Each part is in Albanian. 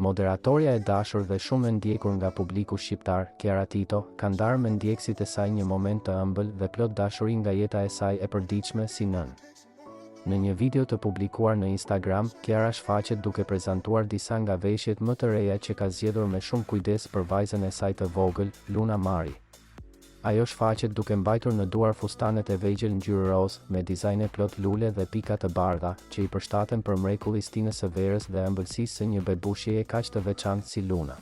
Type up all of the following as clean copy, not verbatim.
Moderatorja e dashur dhe shumë e ndjekur nga publiku shqiptar, Kiara Tito, ka ndarë me ndjekësit e saj një moment të ëmbël dhe plot dashuri nga jeta e saj e përditshme si nën. Në një video të publikuar në Instagram, Kiara shfaqet duke prezantuar disa nga veshjet më të reja që ka zgjedhur me shumë kujdes për vajzën e saj të vogël, Luna Mari. Ajo shfaqet duke mbajtur në duar fustanet e vegjël ngjyrë roz, me dizajne plot lule dhe pika të bardha, që i përshtaten për mrekullistinë së verës dhe ëmbëlsisë së një bebushjeje kaq të veçantë si Luna.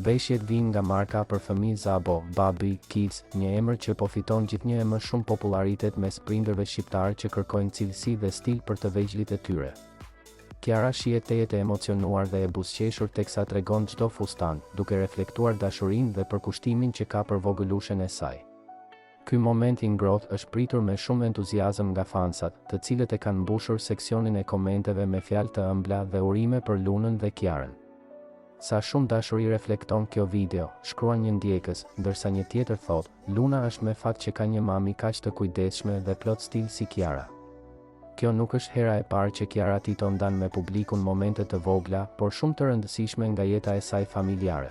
Veshjet vijnë nga marka për fëmijë Zabo, Baby Kids, një emër që po fiton gjithnjë e më shumë popularitet mes prindërve shqiptar që kërkojnë cilësi dhe stil për të vegjëlit e tyre. Kiara shihet tejet e emocionuar dhe e buzëqeshur teksa tregon çdo fustan, duke reflektuar dashurinë dhe përkushtimin që ka për vogëlushen e saj. Ky moment i ngrohtë është pritur me shumë entuziazëm nga fansat, të cilët e kanë mbushur seksionin e komenteve me fjalë të ëmbla dhe urime për Lunën dhe Kiarën. Sa shumë dashuri reflekton kjo video, shkruan një ndjekës, ndërsa një tjetër thotë, Luna është me fat që ka një mami kaq të kujdesshme dhe plot stil si Kiara. Kjo nuk është hera e parë që Kiara Tito ndan me publikun momente të vogla, por shumë të rëndësishme nga jeta e saj familjare.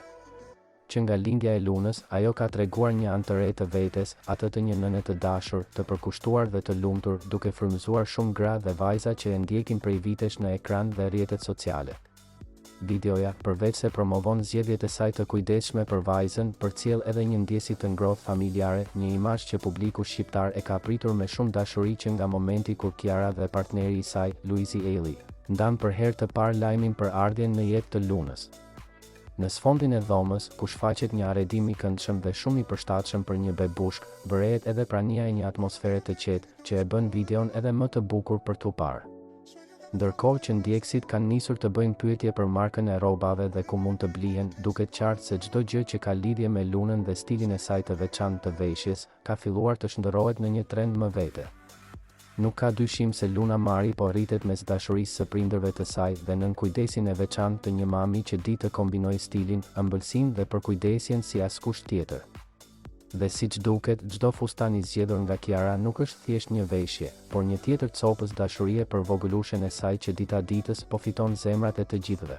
Që nga lindja e Lunës, ajo ka treguar një anë të re të vetes, atë të një nëne të dashur, të përkushtuar dhe të lumtur, duke frymëzuar shumë gra dhe vajza që e ndjekin prej vitesh në ekran dhe rrjetet sociale. Videoja, përveç se promovon zgjedhjet e saj të kujdesshme për vajzën, përcjell edhe një ndjesi të ngrohtë familjare, një imazh që publiku shqiptar e ka pritur me shumë dashuri që nga momenti kur Kiara dhe partneri i saj, Luizi Eli, ndan për herë të parë lajmin për ardhjen në jetë të Lunës. Në sfondin e dhomës, ku shfaqet një aredim i këndshëm dhe shumë i përshtatshëm për një bebushk, bërehet edhe prania e një atmosfere të qetë, që e bën videon edhe më të bukur për t'u parë. Ndërkohë që ndjekësit kanë nisur të bëjnë pyetje për markën e rrobave dhe ku mund të blihen, duket qartë se çdo gjë që ka lidhje me Lunën dhe stilin e saj të veçantë të veshjes, ka filluar të shndërrohet në një trend më vete. Nuk ka dyshim se Luna Mari po rritet mes dashurisë së prindërve të saj dhe nën kujdesin e veçantë të një mami që di të kombinojë stilin, ëmbëlsinë dhe përkujdesjen si askush tjetër. Dhe siç duket, çdo fustan i zgjedhur nga Kiara nuk është thjesht një veshje, por një tjetër copës dashurie për vogëlushen e saj që dita ditës po fiton zemrat e të gjithëve.